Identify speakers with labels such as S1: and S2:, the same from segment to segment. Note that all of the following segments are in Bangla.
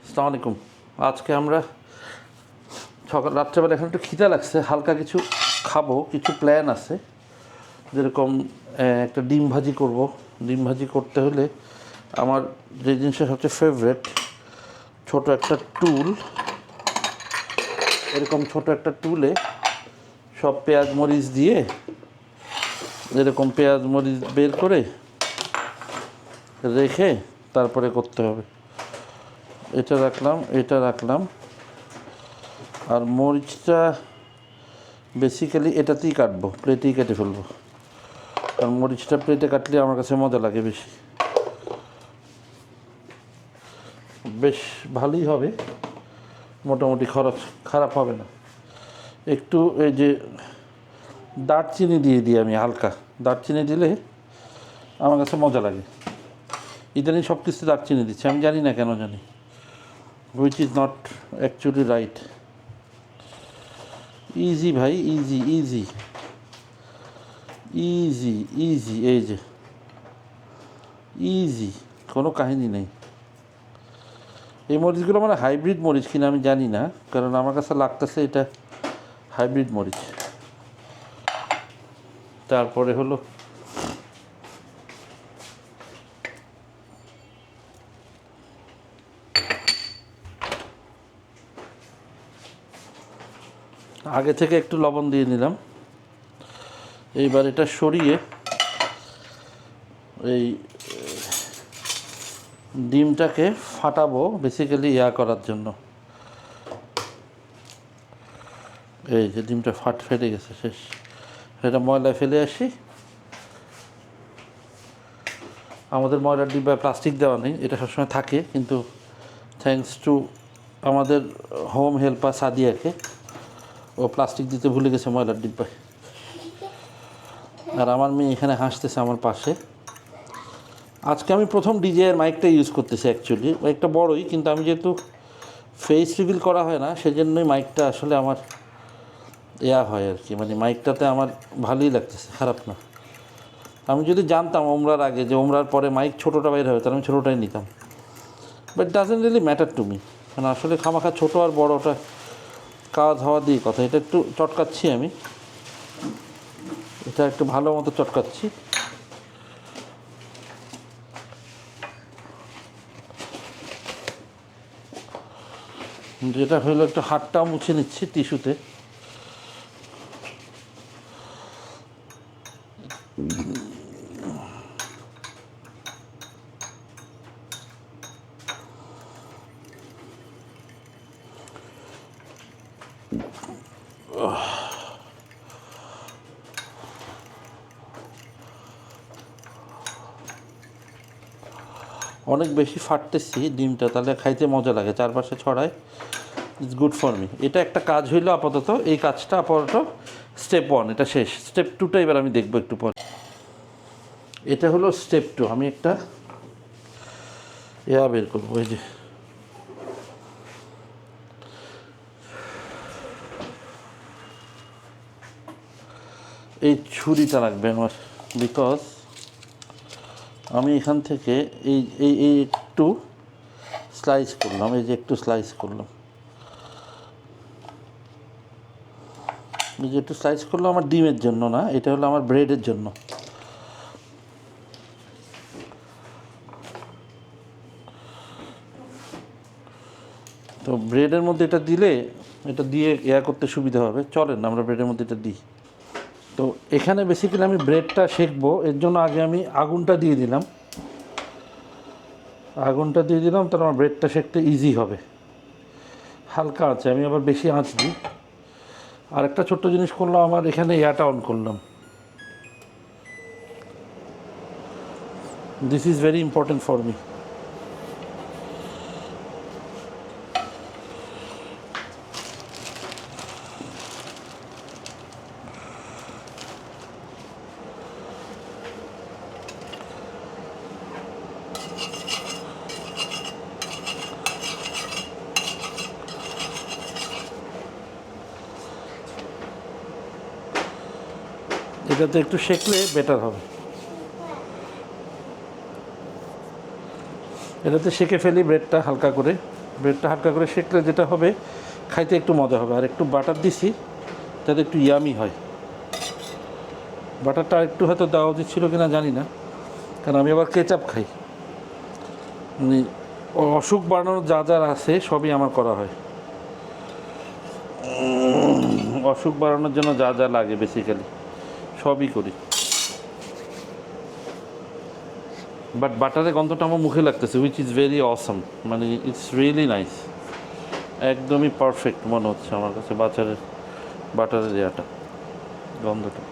S1: আসসালামু আলাইকুম। আজকে আমরা রাত্রেবেলা এখন একটু খিদে লাগছে, হালকা কিছু খাবো, কিছু প্ল্যান আছে। যেরকম একটা ডিম ভাজি করব। ডিম ভাজি করতে হলে আমার যে জিনিসটা সবচেয়ে ফেভারেট, ছোট একটা টুল। এরকম ছোট একটা টুলে সব পেঁয়াজ মরিচ দিয়ে, এরকম পেঁয়াজ মরিচ বের করে রেখে তারপরে করতে হবে। এটা রাখলাম আর মরিচটা বেসিক্যালি এটাতেই কাটবো, প্লেটেই কেটে ফেলবো, কারণ মরিচটা প্লেটে কাটলে আমার কাছে মজা লাগে বেশি। বেশ ভালোই হবে, মোটামুটি খরচ খারাপ হবে না। একটু এই যে দারচিনি দিয়ে দিই আমি, হালকা দারচিনি দিলে আমার কাছে মজা লাগে। ইদানিং সব কিছু দারচিনি দিচ্ছে, আমি জানি না কেন জানি, which is not actually right. Easy ভাই, ইজি ইজি ইজি ইজি, এই যে ইজি, কোনো কাহিনী নেই। এই মরিচগুলো মানে হাইব্রিড মরিচ কিনা আমি জানি না, কারণ আমার কাছে লাগতেছে এটা হাইব্রিড মরিচ। তারপরে হলো আগে থেকে একটু লবণ দিয়ে নিলাম। এইবার এটা সরিয়ে এই ডিমটাকে ফাটাবো, বেসিক্যালি করার জন্য। এই যে ডিমটা ফেটে গেছে, শেষ। এটা ময়লায় ফেলে আসি। আমাদের ময়লার ডিব্বায় প্লাস্টিক দেওয়া নেই, এটা সবসময় থাকে, কিন্তু থ্যাঙ্কস টু আমাদের হোম হেল্পার সাদিয়াকে, ও প্লাস্টিক দিতে ভুলে গেছে ময়লার ডিব্বায়। আর আমার মেয়ে এখানে হাসতেছে আমার পাশে। আজকে আমি প্রথম ডিজের মাইকটা ইউজ করতেছি। অ্যাকচুয়ালি মাইকটা বড়ই, কিন্তু আমি যেহেতু ফেস রিভিল করা হয় না, সেজন্যই মাইকটা আসলে আমার হয় আর কি, মানে মাইকটাতে আমার ভালোই লাগতেছে, খারাপ না। আমি যদি জানতাম ওমরার আগে যে ওমরার পরে মাইক ছোটোটা বাইরে হবে, তাহলে আমি ছোটোটাই নিতাম। But doesn't really matter to me, কারণ আসলে খামাখা ছোটো আর বড়োটা কাজ হওয়া দিয়ে কথা। এটা একটু চটকাচ্ছি আমি, এটা একটু ভালো মতো চটকাচ্ছি। যেটা হলো একটু হাতটাও মুছে নিচ্ছি টিস্যুতে। অনেক বেশি ফাটতেছি ডিমটা, তাহলে খাইতে মজা লাগে, চারপাশে ছড়ায়। It's good for me. এটা একটা কাজ হইলো আপাতত, এই কাজটা আপাতত স্টেপ 1, এটা শেষ। স্টেপ 2টা এবার আমি দেখবো একটু পর। এটা হলো স্টেপ 2। আমি একটা বের করবো, এই যে এই ছুরিটা লাগবে আমার, বিকজ আমি এখান থেকে এই এই এই একটু স্লাইস করলাম, এই যে একটু স্লাইস করলাম, এই যে একটু স্লাইস করলাম আমার ডিমের জন্য না, এটা হলো আমার ব্রেডের জন্য। তো ব্রেডের মধ্যে এটা দিলে, এটা দিয়ে করতে সুবিধা হবে। চলেন আমরা ব্রেডের মধ্যে এটা দিই। তো এখানে বেসিক্যালি আমি ব্রেডটা সেঁকবো, এর জন্য আগে আমি আগুনটা দিয়ে দিলাম। তার আমার ব্রেডটা সেঁকতে ইজি হবে। হালকা আছে, আমি আবার বেশি আঁচ দিই। আর একটা ছোট্ট জিনিস করলাম, আমার এখানে অন করলাম। This is very important for me. এটাতে একটু সেঁকলে বেটার হবে। এটাতে সেঁকে ফেলি ব্রেডটা হালকা করে। ব্রেডটা হালকা করে সেঁকলে যেটা হবে, খাইতে একটু মজা হবে। আর একটু বাটার দিছি যাতে একটু ইয়ামি হয়। বাটারটা একটু হয়তো দেওয়া উচিত ছিল কিনা জানি না, কারণ আমি আবার কেচাপ খাই। মানে অসুখ বাড়ানোর যা যা আছে সবই আমার করা হয়। অসুখ বাড়ানোর জন্য যা যা লাগে বেসিক্যালি সবই করি। বাট বাটারের গন্ধটা আমার মুখে লাগতেছে, উইচ ইজ ভেরি অসম। মানে ইটস রিয়েলি নাইস, একদমই পারফেক্ট মনে হচ্ছে আমার কাছে বাটারের ইয়েটা, গন্ধটা।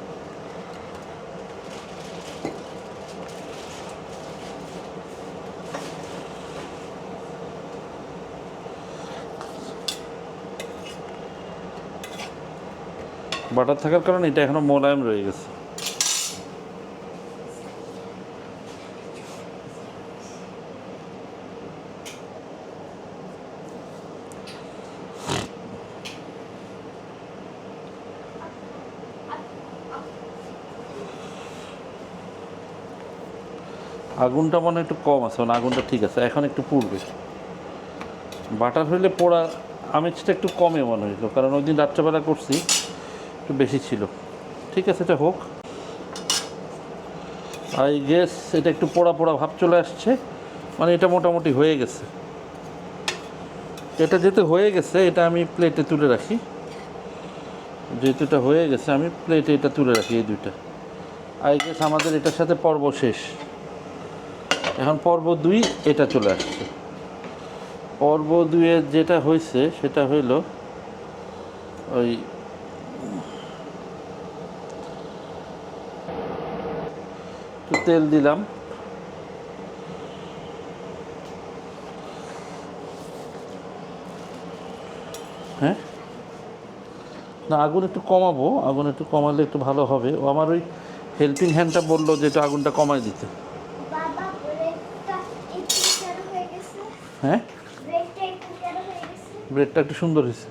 S1: বাটার থাকার কারণে এটা এখনও মোলায়েম রয়ে গেছে। আগুনটা মনে একটু কম আছে, মানে আগুনটা ঠিক আছে, এখন একটু পুড়বে। বাটার হইলে পোড়া আমেজটা একটু কমে মনে হইল, কারণ ওই দিন রাত্রেবেলা করছি একটু বেশি ছিল। ঠিক আছে, এটা হোক। আই গেস এটা একটু পোড়া পোড়া ভাব চলে আসছে, মানে এটা মোটামুটি হয়ে গেছে। এটা যেহেতু হয়ে গেছে, এটা আমি প্লেটে তুলে রাখি। যেহেতু এটা হয়ে গেছে, আমি প্লেটে এটা তুলে রাখি। এই দুইটা আই গেস আমাদের এটার সাথে পর্ব শেষ। এখন পর্ব 2 এটা চলে আসছে। পর্ব 2-এর যেটা হয়েছে সেটা হইল ওই একটু তেল দিলাম, হ্যাঁ না আগুন একটু কমাবো, আগুন একটু কমালে একটু ভালো হবে। ও আমার ওই হেল্পিং হ্যান্ডটা বললো যে একটু আগুনটা কমায় দিতে। হ্যাঁ, ব্রেডটা একটু সুন্দর হয়েছে।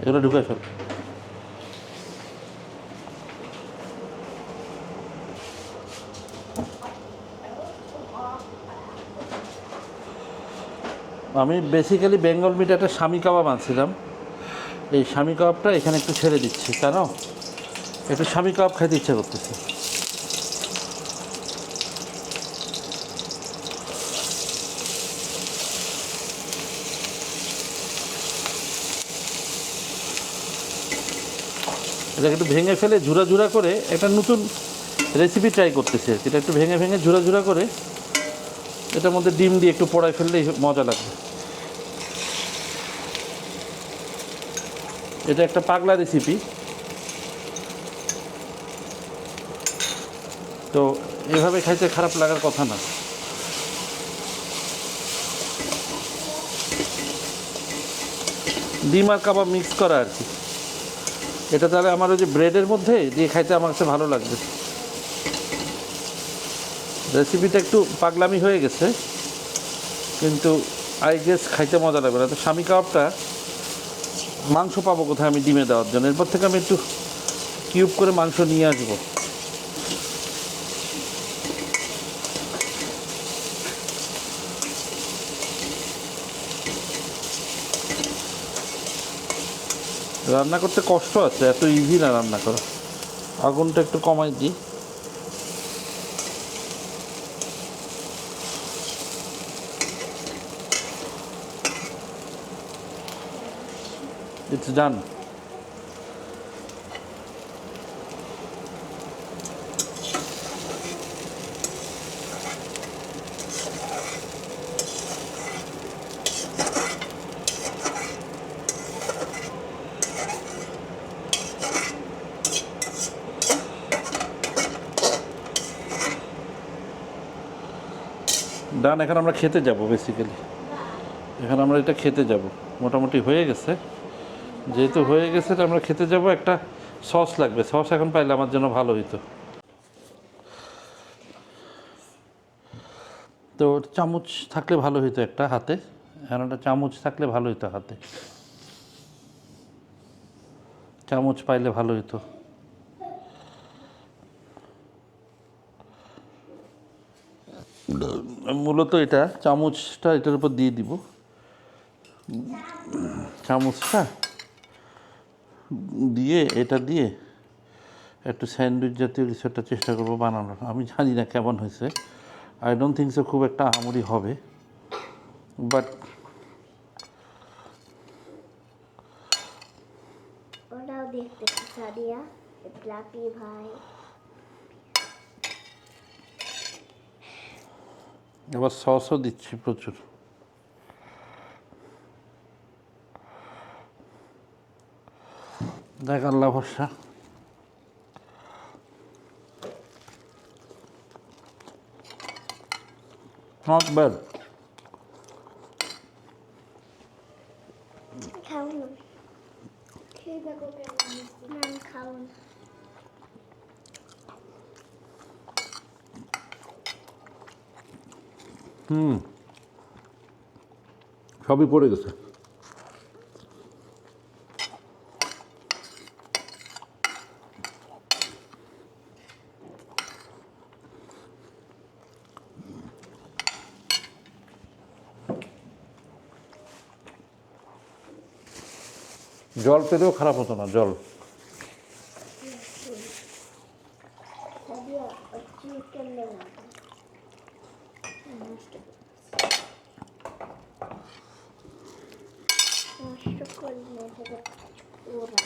S1: এগুলো ঢুকাই ফেল। আমি বেসিক্যালি বেঙ্গল মিটে একটা স্বামী কাবাব আনছিলাম। এই স্বামী কাবাবটা এখানে একটু ছেড়ে দিচ্ছি, কেন একটু স্বামী কাবাব খাইতে ইচ্ছা করতেছে। এটাকে একটু ভেঙে ফেলে ঝুরা ঝুরা করে একটা নতুন রেসিপি ট্রাই করতেছি আর কি। এটা একটু ভেঙে ভেঙে ঝুরা ঝুরা করে এটার মধ্যে ডিম দিয়ে একটু পোড়াই ফেললেই মজা লাগবে। এটা একটা পাগলা রেসিপি, তো এভাবে খাইতে খারাপ লাগার কথা না। ডিম আর কাবাব মিক্স করা আর কি। এটা তাহলে আমার ওই যে ব্রেডের মধ্যে দিয়ে খাইতে আমার কাছে ভালো লাগবে। রেসিপিটা একটু পাগলামি হয়ে গেছে, কিন্তু আই গেস খাইতে মজা লাগবে না। তো স্বামী কাবাবটা মাংস পাবো কোথায় আমি ডিমে দেওয়ার জন্য? এরপর থেকে আমি একটু কিউব করে মাংস নিয়ে আসবো। রান্না করতে কষ্ট আছে, এত ইজি না রান্না করা। আগুনটা একটু কমাই দিই। It's done. ডান। এখন আমরা খেতে যাব, বেসিক্যালি এখন আমরা এটা খেতে যাব। মোটামুটি হয়ে গেছে। যেহেতু হয়ে গেছে এটা আমরা খেতে যাব। একটা সস লাগবে, সস এখন পাইলে আমার জন্য ভালো হইতো। তো চামচ থাকলে ভালো হতো একটা হাতে, এখন একটা চামচ থাকলে ভালো হতো হাতে, চামচ পাইলে ভালো হতো। মূলত এটা চামচটা এটার উপর দিয়ে দিব, চামচটা দিয়ে এটা দিয়ে একটু স্যান্ডউইচ জাতীয় কিছু একটা চেষ্টা করবো বানানোর। আমি জানি না কেমন হয়েছে, আই ডোন্ট থিঙ্ক সো খুব একটা আহামরি হবে, বাট
S2: ওটাও দেখতে সাদিয়া ব্লাপি ভাই।
S1: এবার সসও দিচ্ছি প্রচুর। দেখ আল্লাহ ভরসা। Not bad.
S2: খাও না, খেয়ে দেখো কেমন খাও না।
S1: সবই পড়ে গেছে। জল পেলেও খারাপ হতো না, জল।
S2: সাদিয়া চিকেন লেমন নষ্ট করলে ওরা